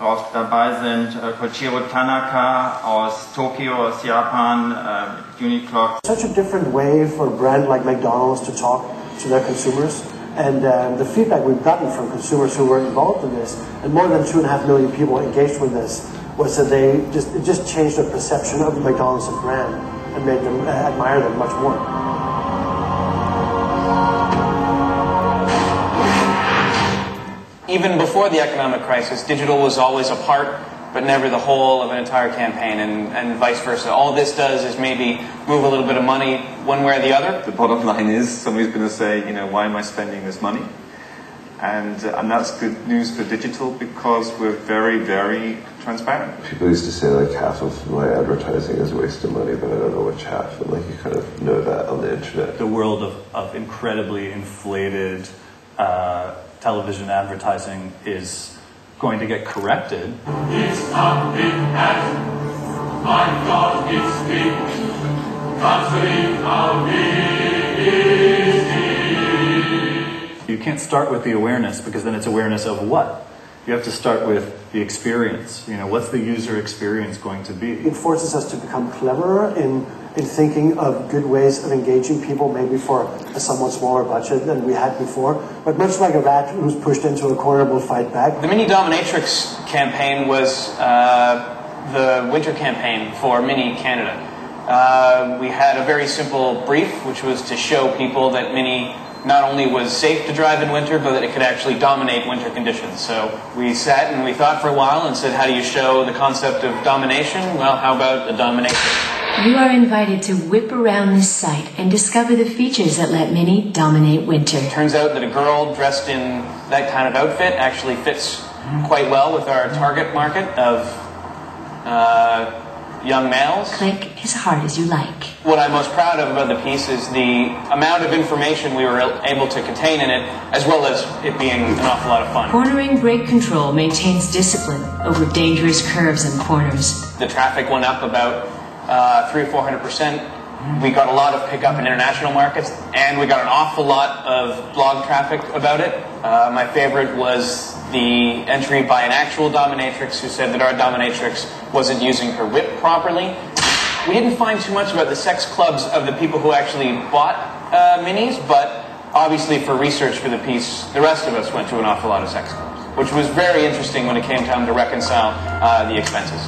auch dabei sind Koichiro Tanaka aus Tokio, aus Japan, Uniclock. Such a different way for a brand like McDonald's to talk to their consumers. And the feedback we've gotten from consumers who were involved in this, and more than 2.5 million people engaged with this, was that it just changed their perception of McDonald's as a brand and made them admire them much more. Even before the economic crisis, digital was always a part, but never the whole of an entire campaign, and vice versa. All this does is maybe move a little bit of money one way or the other. The bottom line is somebody's going to say, you know, why am I spending this money? And that's good news for digital because we're very, very transparent. People used to say like half of my advertising is a waste of money, but I don't know which half, and like you kind of know that on the internet. The world of incredibly inflated television advertising is going to get corrected. It's not big as my God is big, considering how big is it. You can't start with the awareness because then it's awareness of what? You have to start with the experience. You know, what's the user experience going to be? It forces us to become cleverer in thinking of good ways of engaging people, maybe for a somewhat smaller budget than we had before. But much like a rat who's pushed into a corner will fight back. The Mini Dominatrix campaign was the winter campaign for Mini Canada. We had a very simple brief, which was to show people that Mini not only was safe to drive in winter, but that it could actually dominate winter conditions. So we sat and we thought for a while and said, how do you show the concept of domination? Well, how about a dominatrix? You are invited to whip around this site and discover the features that let Mini dominate winter. Turns out that a girl dressed in that kind of outfit actually fits quite well with our target market of young males. Click as hard as you like. What I'm most proud of about the piece is the amount of information we were able to contain in it, as well as it being an awful lot of fun. Cornering brake control maintains discipline over dangerous curves and corners. The traffic went up about 300% or 400%. We got a lot of pickup in international markets, and we got an awful lot of blog traffic about it. My favorite was the entry by an actual dominatrix who said that our dominatrix wasn't using her whip properly. We didn't find too much about the sex clubs of the people who actually bought minis, but obviously for research for the piece, the rest of us went to an awful lot of sex clubs, which was very interesting when it came time to reconcile the expenses.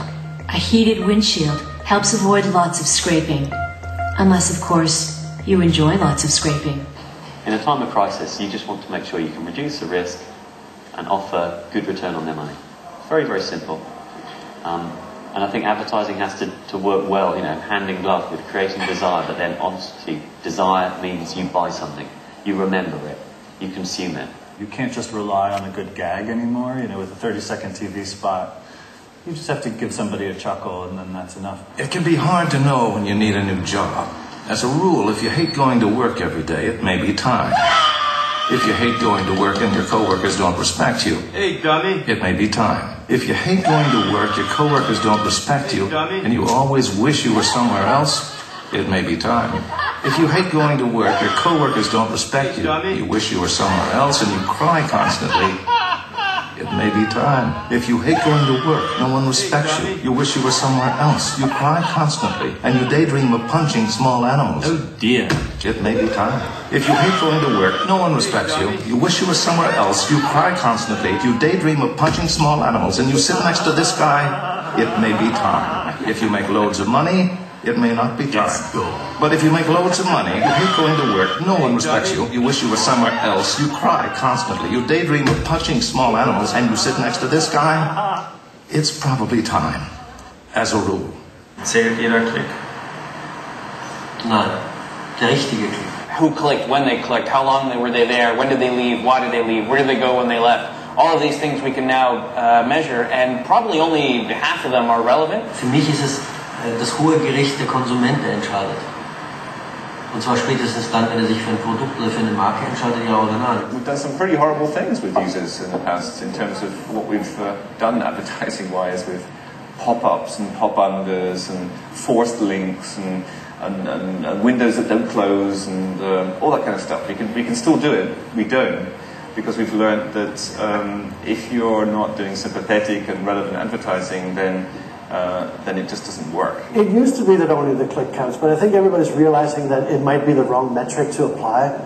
A heated windshield helps avoid lots of scraping. Unless, of course, you enjoy lots of scraping. In a time of crisis, you just want to make sure you can reduce the risk and offer good return on their money. Very, very simple. And I think advertising has to work well, you know, hand in glove with creating desire, but then honestly, desire means you buy something, you remember it, you consume it. You can't just rely on a good gag anymore, you know, with a 30-second TV spot. You just have to give somebody a chuckle and then that's enough. It can be hard to know when you need a new job. As a rule, if you hate going to work every day, it may be time. If you hate going to work and your coworkers don't respect you, Hey, dummy. it may be time. If you hate going to work, your coworkers don't respect you, and you always wish you were somewhere else, it may be time. If you hate going to work, your coworkers don't respect you, you wish you were somewhere else, and you cry constantly, it may be time. If you hate going to work, no one respects you, you wish you were somewhere else, you cry constantly, and you daydream of punching small animals. Oh dear. It may be time. If you hate going to work, no one respects you, you wish you were somewhere else, you cry constantly, you daydream of punching small animals, and you sit next to this guy, it may be time. If you make loads of money, it may not be time. But if you make loads of money, you hate going to work, no one respects you, you wish you were somewhere else, you cry constantly, you daydream of punching small animals, and you sit next to this guy, it's probably time. As a rule. Zählt jeder Klick? Nein, der richtige Klick. Who clicked, when they clicked, how long were they there, when did they leave, why did they leave, where did they go when they left? All of these things we can now measure, and probably only half of them are relevant. Für mich ist es das hohe Gericht der Konsument, der entscheidet. Und zwar spätestens dann, wenn sich für ein Produkt oder für eine Marke entscheidet, ja oder nein. We've done some pretty horrible things with users in the past in terms of what we've done advertising-wise with pop-ups and pop-unders and forced links and windows that don't close and all that kind of stuff. We can still do it. We don't. because we've learned that if you're not doing sympathetic and relevant advertising, then it just doesn't work. It used to be that only the click counts, but I think everybody's realizing that it might be the wrong metric to apply,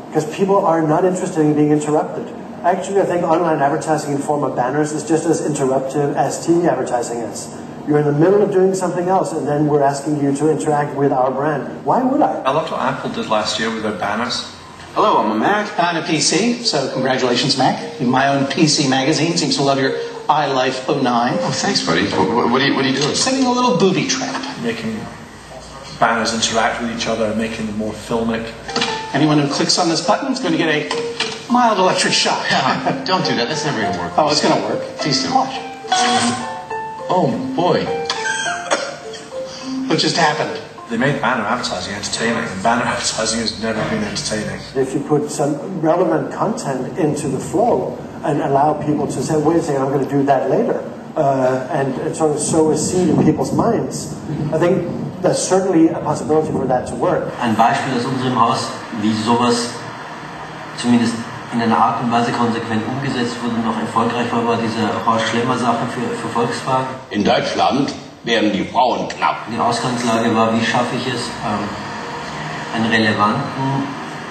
because people are not interested in being interrupted. Actually, I think online advertising in form of banners is just as interruptive as TV advertising is. You're in the middle of doing something else, and then we're asking you to interact with our brand. Why would I? I loved what Apple did last year with their banners. Hello, I'm a Mac. I'm a PC, so congratulations, Mac. My own PC magazine seems to love your iLife 09. Oh, thanks, buddy. What are you doing? Setting a little booby trap. Making banners interact with each other, making them more filmic. Anyone who clicks on this button is going to get a mild electric shock. Yeah, don't do that. That's never going to work. Oh, it's going to work. Please do. Watch. Oh, boy. What just happened? They made banner advertising entertaining, and banner advertising has never been entertaining. If you put some relevant content into the flow and allow people to say, wait a second, I'm going to do that later, and sort of sow a seed in people's minds, I think there's certainly a possibility for that to work. Ein Beispiel aus unserem Haus, wie sowas zumindest in einer Art und Weise konsequent umgesetzt wurde und noch erfolgreich war diese Horst-Schlemmer-Sache für Volkswagen. In Deutschland werden die Frauen knapp. Die Ausgangslage war, wie schaffe ich es, einen relevanten,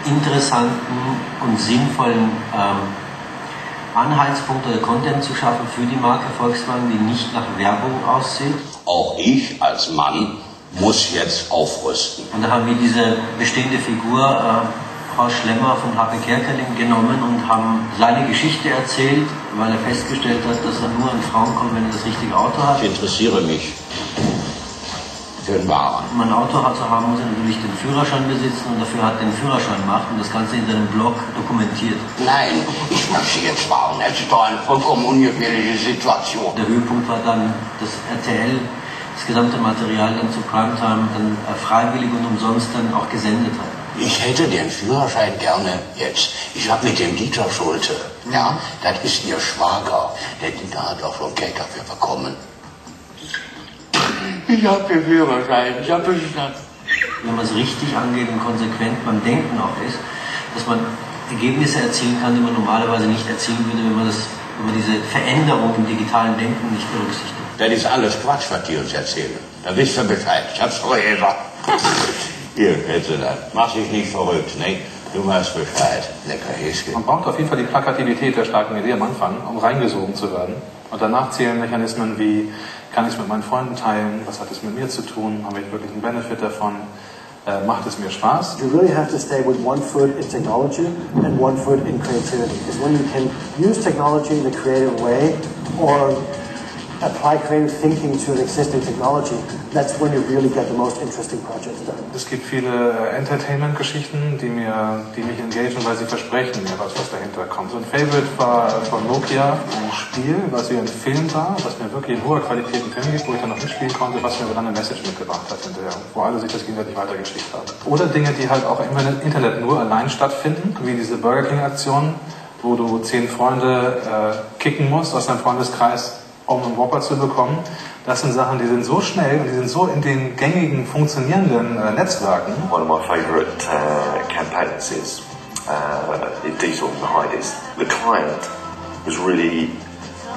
interessanten und sinnvollen Anhaltspunkt oder Content zu schaffen für die Marke Volkswagen, die nicht nach Werbung aussieht. Auch ich als Mann muss jetzt aufrüsten. Und da haben wir diese bestehende Figur Horst Schlemmer von HP Kerkeling genommen und haben seine Geschichte erzählt, weil er festgestellt hat, dass er nur an Frauen kommt, wenn er das richtige Auto hat. Ich interessiere mich für den Wagen. Um ein Auto zu haben, muss er natürlich den Führerschein besitzen und dafür hat er den Führerschein gemacht und das Ganze in seinem Blog dokumentiert. Nein, ich möchte jetzt fahren. Es ist doch eine vollkommen ungefährliche Situation. Der Höhepunkt war dann, dass RTL das gesamte Material dann zu Primetime dann freiwillig und umsonst dann auch gesendet hat. Ich hätte den Führerschein gerne jetzt. Ich habe mit dem Dieter Schulte, ja, das ist ihr Schwager. Der Dieter hat auch schon Geld dafür bekommen. Ich habe den Führerschein, ich habe bestanden. Wenn man es richtig angeht und konsequent beim Denken auch ist, dass man Ergebnisse erzielen kann, die man normalerweise nicht erzielen würde, wenn man diese Veränderung im digitalen Denken nicht berücksichtigt. Das ist alles Quatsch, was die uns erzählen. Da wisst ihr Bescheid. Ich hab's vorher gesagt. Hier, hätte das. Mach dich nicht verrückt, ne? Du weißt Bescheid. Lecker Häschen. Man braucht auf jeden Fall die Plakativität der starken Idee am Anfang, um reingesogen zu werden. Und danach zählen Mechanismen wie, kann ich es mit meinen Freunden teilen? Was hat es mit mir zu tun? Habe ich wirklich einen Benefit davon? Macht es mir Spaß? You really have to stay with one foot in technology and one foot in creativity. Because when you can use technology in a creative way or apply creative thinking to an existing technology, that's when you really get the most interesting projects done. Es gibt viele Entertainment-Geschichten, die mich engagieren, weil sie versprechen mir was dahinter kommt. So ein Favorite war von Nokia, ein Spiel, was wie ein Film war, was mir wirklich in hoher Qualität einen Film gibt, wo ich dann noch mitspielen konnte, was mir dann eine Message mitgebracht hat hinterher, wo alle sich das gegenseitig weitergeschickt haben. Oder Dinge, die halt auch im Internet nur allein stattfinden, wie diese Burger King-Aktion, wo du 10 Freunde kicken musst aus deinem Freundeskreis, um einen Whopper zu bekommen. Das sind Sachen, die sind so schnell und die sind so in den gängigen, funktionierenden Netzwerken. One of my favourite campaigns is Diesel and the Heidies. The client was really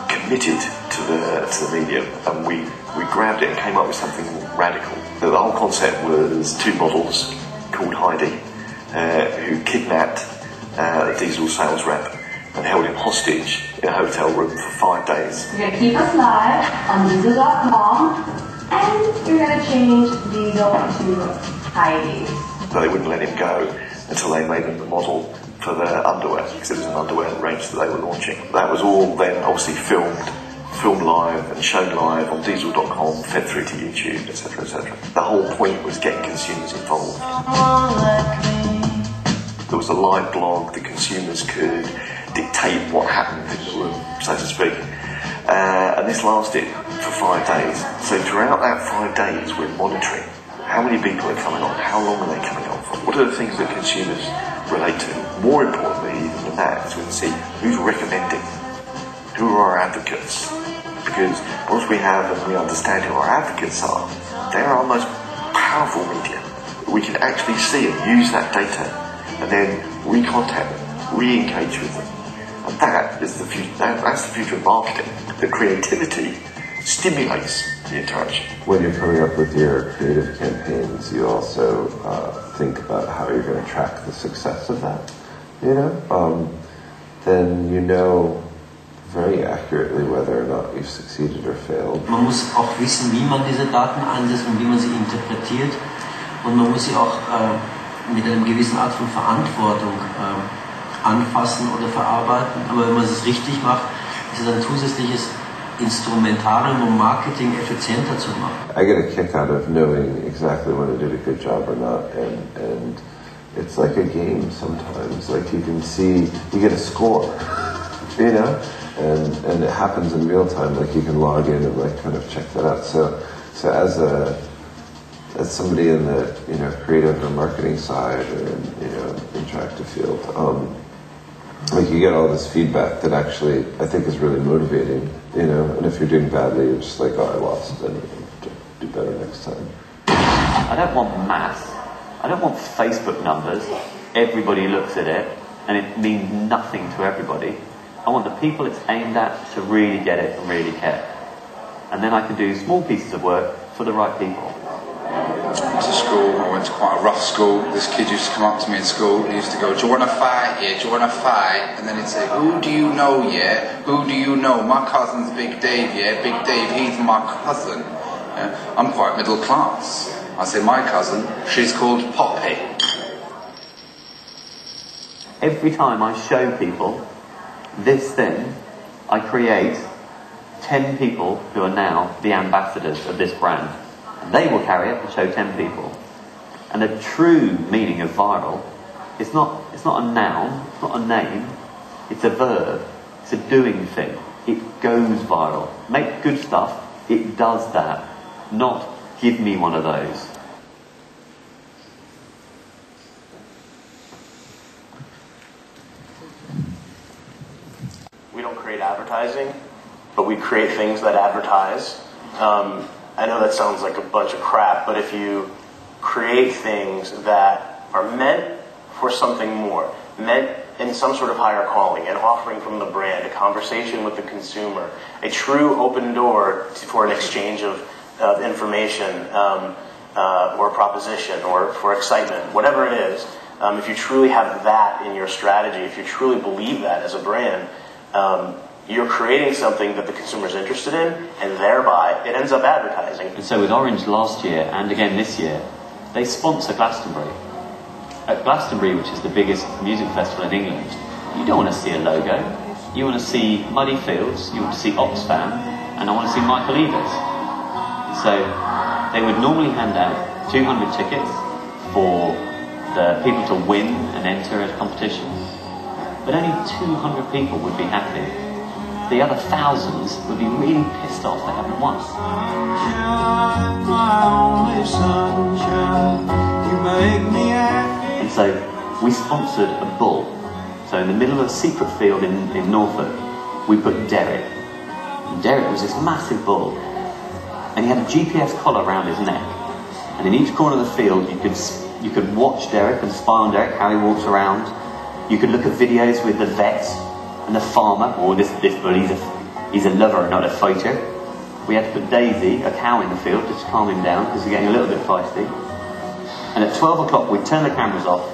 committed to the medium, and we grabbed it and came up with something radical. The whole concept was 2 models called Heidi who kidnapped a Diesel sales rep and held him hostage in a hotel room for 5 days. You're going to keep us live on Diesel.com and you're going to change Diesel to Heidi. So they wouldn't let him go until they made him the model for their underwear, because it was an underwear range that they were launching. That was all then obviously filmed live and shown live on Diesel.com, fed through to YouTube, etc., etc. The whole point was getting consumers involved. There was a live blog, the consumers could dictate what happened in the room, so to speak. And this lasted for 5 days. So throughout that 5 days, we're monitoring how many people are coming on, how long are they coming on for, what are the things that consumers relate to. More importantly even than that is we can see who's recommending, who are our advocates. Because once we have and we understand who our advocates are, they're our most powerful media. We can actually see and use that data and then recontact them re-engage with them. And that is the future. That's the future of marketing. The creativity stimulates the interaction. When you're coming up with your creative campaigns, you also think about how you're going to track the success of that. You know, then you know very accurately whether or not you've succeeded or failed. Man muss auch wissen, wie man diese Daten einsetzt und wie man sie interpretiert, und man muss sie auch mit einer gewissen Art von Verantwortung anfassen oder verarbeiten. Aber wenn man es richtig macht, ist es ein zusätzliches Instrumentarium, um Marketing effizienter zu machen. I get a kick out of knowing exactly when I did a good job or not, and it's like a game sometimes. Like you can see, you get a score, you know, and it happens in real time. Like you can log in and like kind of check that out. So as somebody in the creative or marketing side or in interactive field, like you get all this feedback that actually I think is really motivating, and if you're doing badly, you're just like, oh, I lost, and to do better next time. I don't want math. I don't want Facebook numbers. Everybody looks at it and it means nothing to everybody. I want the people it's aimed at to really get it and really care. And then I can do small pieces of work for the right people. I went to school, I went to quite a rough school. This kid used to come up to me in school, he used to go, do you want to fight? Yeah, do you want to fight? And then he'd say, who do you know, yeah? Who do you know? My cousin's Big Dave, yeah? Big Dave, he's my cousin. Yeah? I'm quite middle class. I say, my cousin, she's called Poppy. Every time I show people this thing, I create 10 people who are now the ambassadors of this brand. They will carry it and show 10 people. And the true meaning of viral is not a noun, it's not a name, it's a verb, it's a doing thing. It goes viral. Make good stuff, it does that. Not give me one of those. We don't create advertising, but we create things that advertise. I know that sounds like a bunch of crap, but if you create things that are meant for something more, meant in some sort of higher calling, an offering from the brand, a conversation with the consumer, a true open door for an exchange of information or a proposition or for excitement, whatever it is, if you truly have that in your strategy, if you truly believe that as a brand, you're creating something that the consumer's interested in, and thereby it ends up advertising. And so with Orange last year, and again this year, they sponsor Glastonbury. At Glastonbury, which is the biggest music festival in England, you don't want to see a logo. You want to see muddy fields, you want to see Oxfam, and I want to see Michael Eavis. So they would normally hand out 200 tickets for the people to win and enter a competition, but only 200 people would be happy. The other thousands would be really pissed off they haven't won. And so we sponsored a bull. So in the middle of a secret field in Norfolk, we put Derek. And Derek was this massive bull, and he had a GPS collar around his neck. And in each corner of the field, you could watch Derek and spy on Derek, how he walks around. You could look at videos with the vet and the farmer, or this bull, he's a lover, not a fighter. We had to put Daisy, a cow, in the field just to calm him down because he's getting a little bit feisty. And at 12 o'clock we'd turn the cameras off,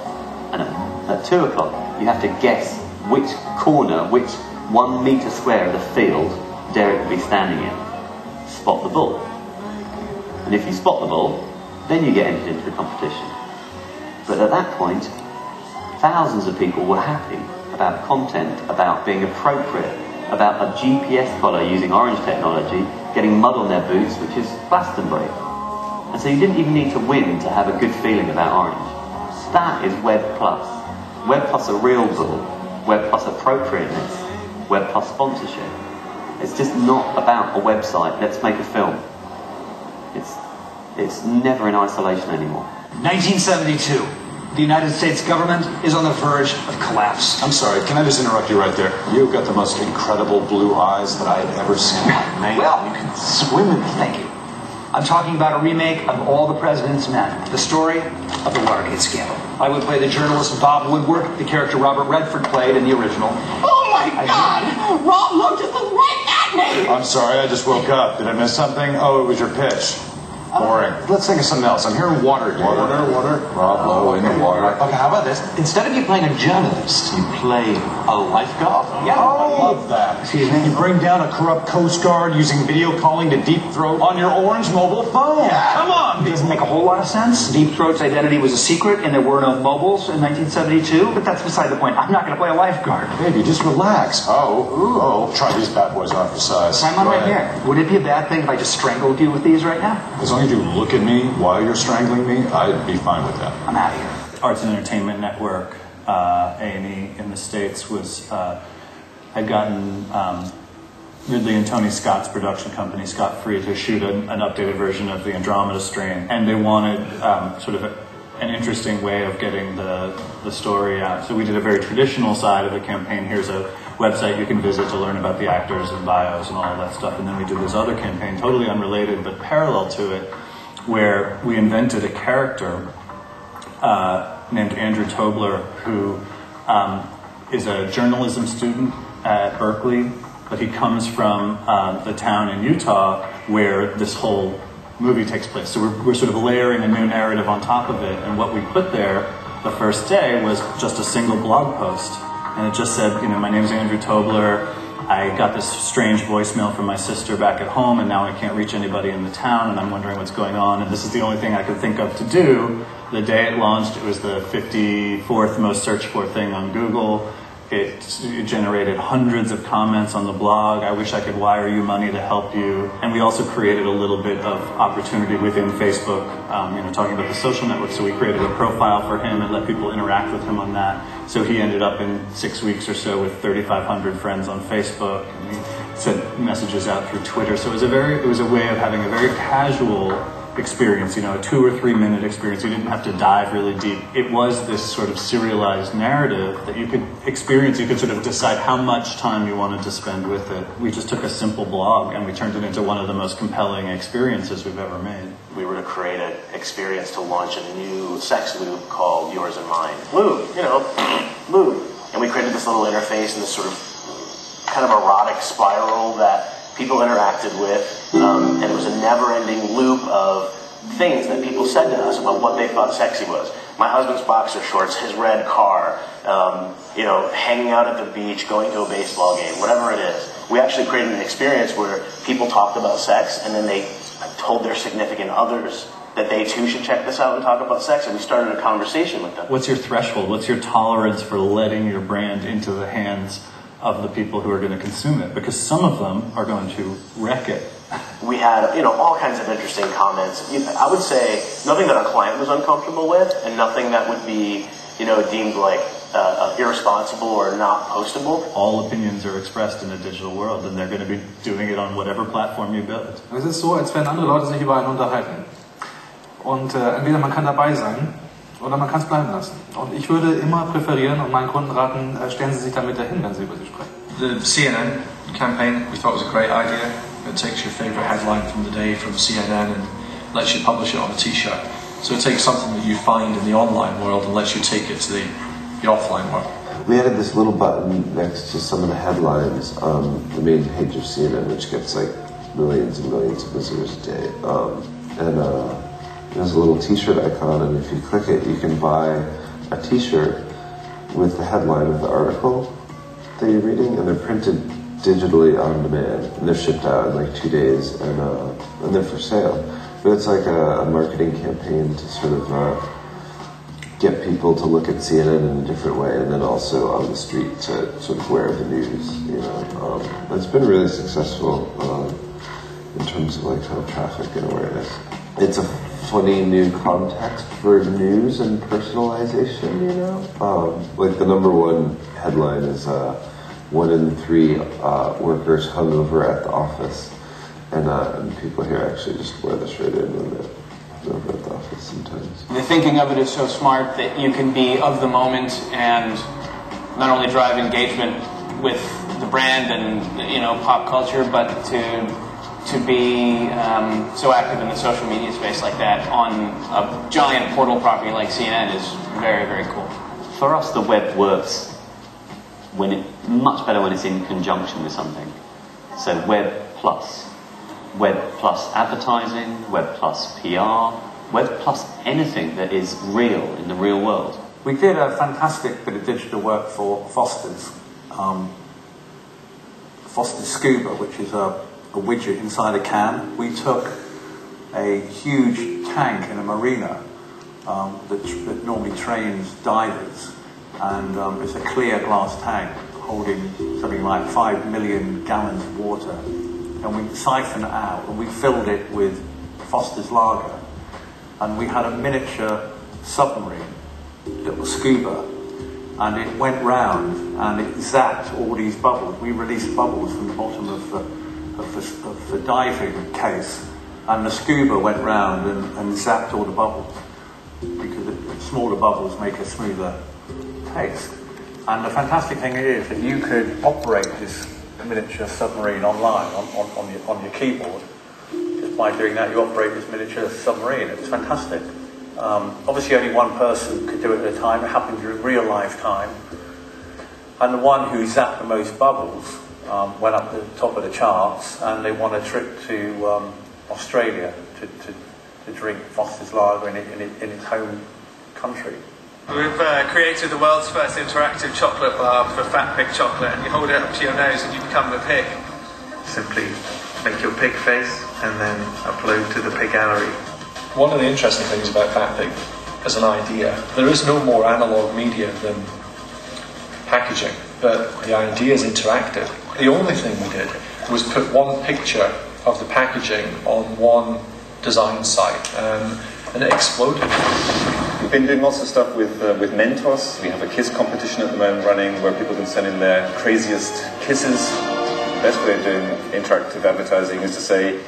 and at 2 o'clock you have to guess which corner, which 1 metre square of the field Derek would be standing in. Spot the bull. And if you spot the bull, then you get entered into the competition. But at that point, thousands of people were happy about content, about being appropriate, about a GPS collar using Orange technology, getting mud on their boots, which is Glastonbury. And so you didn't even need to win to have a good feeling about Orange. That is Web Plus. Web Plus a real bull, Web Plus appropriateness, Web Plus sponsorship. It's just not about a website, let's make a film. It's never in isolation anymore. 1972. The United States government is on the verge of collapse. I'm sorry, can I just interrupt you right there? You've got the most incredible blue eyes that I've ever seen. Man, well, you can swim in them. Thank you. I'm talking about a remake of All the President's Men, the story of the Watergate scandal. I would play the journalist Bob Woodward, the character Robert Redford played in the original. Oh my God! Rob looked just right at me! I'm sorry, I just woke up. Did I miss something? Oh, it was your pitch. Boring. Let's think of something else. I'm hearing water. Water. Rob Lowe in the water. Okay, how about this? Instead of you playing a journalist, you play a lifeguard. Yeah, I love that. Excuse me? You bring down a corrupt Coast Guard using video calling to Deep Throat on your orange mobile phone. Yeah. Come on. It doesn't make a whole lot of sense. Deep Throat's identity was a secret and there were no mobiles in 1972, but that's beside the point. I'm not going to play a lifeguard. Baby, just relax. Oh, try these bad boys on for size. I'm on right here. Would it be a bad thing if I just strangled you with these right now? As long as you look at me while you're strangling me, I'd be fine with that. I'm out of here. Arts and Entertainment Network, A&E in the States, had gotten Ridley and Tony Scott's production company, Scott Free, to shoot an updated version of the Andromeda Strain, and they wanted sort of an interesting way of getting the story out. So we did a very traditional side of the campaign. Here's a website you can visit to learn about the actors and bios and all of that stuff. And then we did this other campaign, totally unrelated but parallel to it, where we invented a character named Andrew Tobler, who is a journalism student at Berkeley, but he comes from the town in Utah where this whole movie takes place. So we're sort of layering a new narrative on top of it, and what we put there the first day was just a single blog post, and it just said, my name's Andrew Tobler, I got this strange voicemail from my sister back at home, and now I can't reach anybody in the town, and I'm wondering what's going on, and this is the only thing I could think of to do. The day it launched, it was the 54th most searched for thing on Google. It generated hundreds of comments on the blog. I wish I could wire you money to help you. And we also created a little bit of opportunity within Facebook, talking about the social network. So we created a profile for him and let people interact with him on that. So he ended up in 6 weeks or so with 3,500 friends on Facebook. And he sent messages out through Twitter. So it was a way of having a very casual experience, a 2 or 3 minute experience. You didn't have to dive really deep. It was this sort of serialized narrative that you could experience. You could sort of decide how much time you wanted to spend with it. We just took a simple blog and we turned it into one of the most compelling experiences we've ever made. We were to create an experience to launch a new sex lube called Yours and Mine. Lube, lube. And we created this little interface and this sort of kind of erotic spiral that people interacted with, and it was a never-ending loop of things that people said to us about what they thought sexy was. My husband's boxer shorts, his red car, hanging out at the beach, going to a baseball game, whatever it is. We actually created an experience where people talked about sex, and then they told their significant others that they too should check this out and talk about sex, and we started a conversation with them. What's your threshold? What's your tolerance for letting your brand into the hands of the people who are going to consume it? Because some of them are going to wreck it. We had, all kinds of interesting comments. I would say nothing that our client was uncomfortable with, and nothing that would be, deemed like irresponsible or not postable. All opinions are expressed in a digital world, and they're going to be doing it on whatever platform you build. Es ist so, als wenn andere Leute sich über einen unterhalten. Und entweder man kann dabei sein, oder man kann es bleiben lassen. Und ich würde immer präferieren und meinen Kunden raten, stellen Sie sich damit dahin, wenn Sie über sie sprechen. The CNN campaign we thought was a great idea. It takes your favourite headline from the day from CNN and lets you publish it on a t-shirt. So it takes something that you find in the online world and lets you take it to the offline world. We added this little button next to some of the headlines on the main page of CNN, which gets like millions and millions of visitors a day. There's a little t-shirt icon, and if you click it, you can buy a t-shirt with the headline of the article that you're reading, and they're printed digitally on demand, and they're shipped out in like 2 days, and they're for sale. But it's like a marketing campaign to sort of get people to look at CNN in a different way, and then also on the street to sort of wear the news. It's been really successful in terms of like kind of traffic and awareness. It's a funny new context for news and personalization, like the number one headline is 1 in 3 workers hungover at the office, and people here actually just wear the shirt in when they're over at the office sometimes. The thinking of it is so smart that you can be of the moment and not only drive engagement with the brand and pop culture, but to to be so active in the social media space like that on a giant portal property like CNN is very, very cool. For us, the web works much better when it's in conjunction with something. So web plus advertising, web plus PR, web plus anything that is real in the real world. We did a fantastic bit of digital work for Foster's. Foster's Scuba, which is a widget inside a can. We took a huge tank in a marina that normally trains divers, and it's a clear glass tank holding something like 5 million gallons of water, and we siphoned it out and we filled it with Foster's lager, and we had a miniature submarine that was scuba, and it went round and it zapped all these bubbles. We released bubbles from the bottom of the diving case, and the scuba went round and zapped all the bubbles, because the smaller bubbles make a smoother taste. And the fantastic thing is that you could operate this miniature submarine online on your keyboard. Just by doing that, you operate this miniature submarine. It was fantastic. Obviously only one person could do it at a time. It happened during real life time. And the one who zapped the most bubbles went up to the top of the charts, and they won a trip to Australia to drink Foster's lager in its home country. We've created the world's first interactive chocolate bar for Fat Pig chocolate, and you hold it up to your nose and you become the pig. Simply make your pig face and then upload to the pig gallery. One of the interesting things about Fat Pig as an idea, there is no more analog media than packaging, but the idea is interactive. The only thing we did was put one picture of the packaging on one design site, and it exploded. We've been doing lots of stuff with Mentos. We have a kiss competition at the moment running where people can send in their craziest kisses. The best way of doing interactive advertising is to say,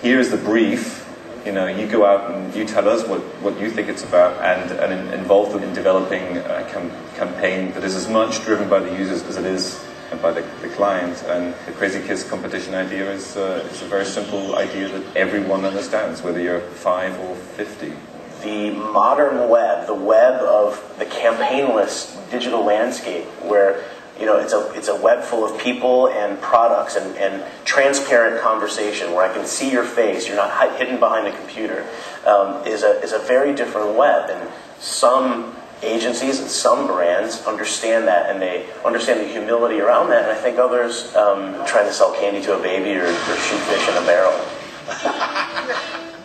here is the brief. You go out and you tell us what you think it's about, and involve them in developing a campaign that is as much driven by the users as it is by the client. And the Crazy Kiss competition idea is a very simple idea that everyone understands, whether you're 5 or 50. The modern web, the web of the campaignless digital landscape, where it's a web full of people and products and transparent conversation where I can see your face, you're not hidden behind a computer, is a very different web. And some agencies and some brands understand that, and they understand the humility around that, and I think others trying to sell candy to a baby or shoot fish in a barrel.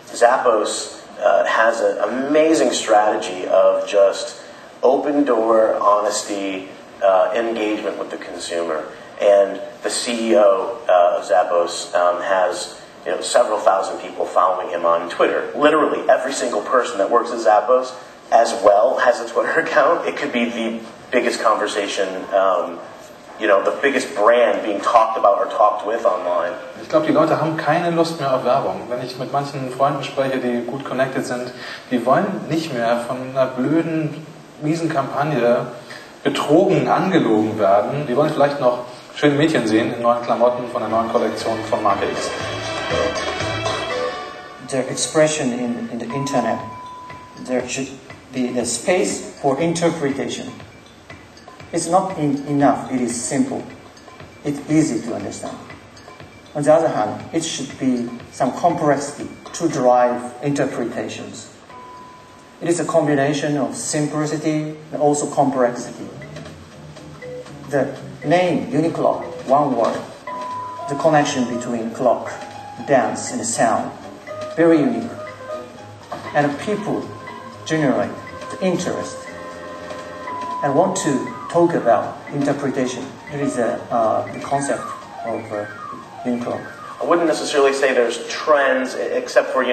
Zappos has an amazing strategy of just open door, honesty, engagement with the consumer. And the CEO of Zappos has several thousand people following him on Twitter. Literally every single person that works at Zappos as well has a Twitter account. It could be the biggest conversation, the biggest brand being talked about or talked with online. Ich glaube, die Leute haben keine Lust mehr auf Werbung. Wenn ich mit manchen Freunden spreche, die gut connected sind, die wollen nicht mehr von einer blöden, miesen Kampagne betrogen, angelogen werden. Die wollen vielleicht noch schöne Mädchen sehen in neuen Klamotten von der neuen Kollektion von Marke X. The expression in the internet, there should be the space for interpretation. It's not enough, it is simple. It's easy to understand. On the other hand, it should be some complexity to drive interpretations. It is a combination of simplicity and also complexity. The name Uniqlo, one word, the connection between clock, dance, and sound, very unique. And people generate the interest and want to talk about interpretation. It is the concept of Uniqlo. I wouldn't necessarily say there's trends, except for,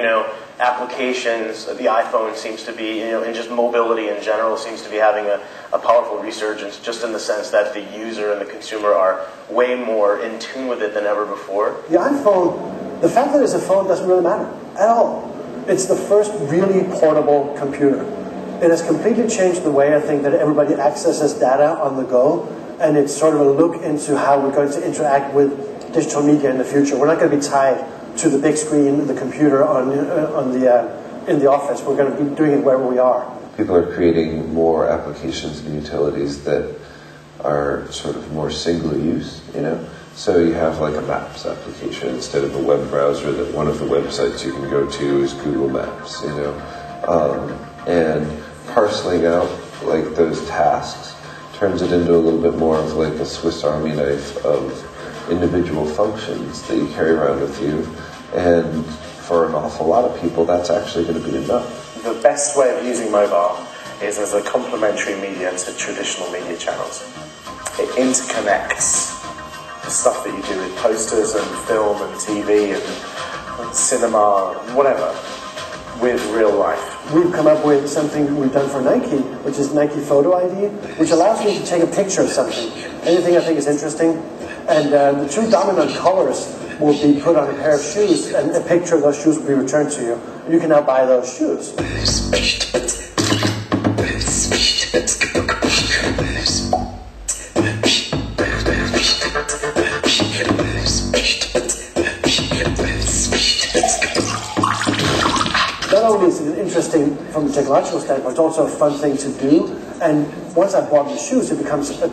applications. The iPhone seems to be, and just mobility in general seems to be having a powerful resurgence, just in the sense that the user and the consumer are way more in tune with it than ever before. The iPhone, the fact that it's a phone doesn't really matter at all. It's the first really portable computer. It has completely changed the way I think that everybody accesses data on the go, and it's sort of a look into how we're going to interact with digital media in the future. We're not going to be tied to the big screen, the computer in the office. We're going to be doing it wherever we are. People are creating more applications and utilities that are sort of more single use, you know? So you have like a Maps application instead of a web browser, that one of the websites you can go to is Google Maps, you know? And parceling out like those tasks turns it into a little bit more of like a Swiss Army knife of individual functions that you carry around with you. And for an awful lot of people, that's actually going to be enough. The best way of using mobile is as a complementary media to traditional media channels. It interconnects the stuff that you do with posters and film and TV and cinema, whatever, with real life. We've come up with something we've done for Nike, which is Nike Photo ID, which allows me to take a picture of something, anything I think is interesting, and the two dominant colors will be put on a pair of shoes, and a picture of those shoes will be returned to you. You can now buy those shoes. Not only is it interesting from a technological standpoint, it's also a fun thing to do. And once I've bought the shoes, it becomes a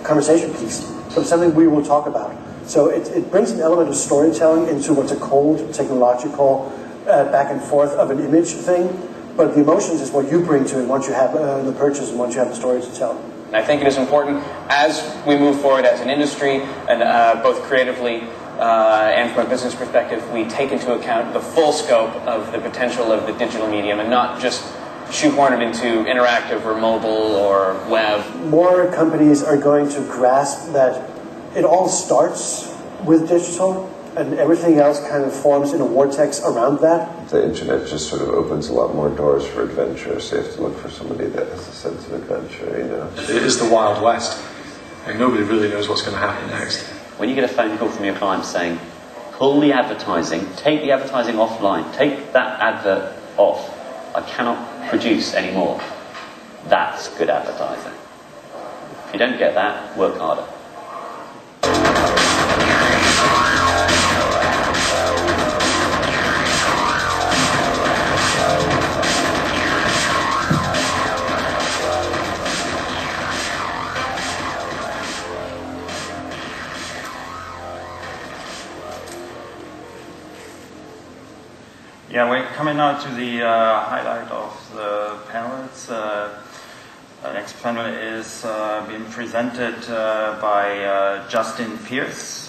conversation piece. So it's something we will talk about. So it brings an element of storytelling into what's a cold, technological, back and forth of an image thing. But the emotions is what you bring to it once you have the purchase and once you have the story to tell. And I think it is important as we move forward as an industry, and both creatively and from a business perspective, we take into account the full scope of the potential of the digital medium and not just shoehorn it into interactive or mobile or web. More companies are going to grasp that it all starts with digital, and everything else kind of forms in a vortex around that. The internet just sort of opens a lot more doors for adventure, so you have to look for somebody that has a sense of adventure, you know. It is the Wild West, and nobody really knows what's going to happen next. When you get a phone call from your client saying, pull the advertising, take the advertising offline, take that advert off, I cannot produce anymore, that's good advertising. If you don't get that, work harder. Yeah, we're coming now to the highlight of the panels. The next panel is being presented by Justin Pierce.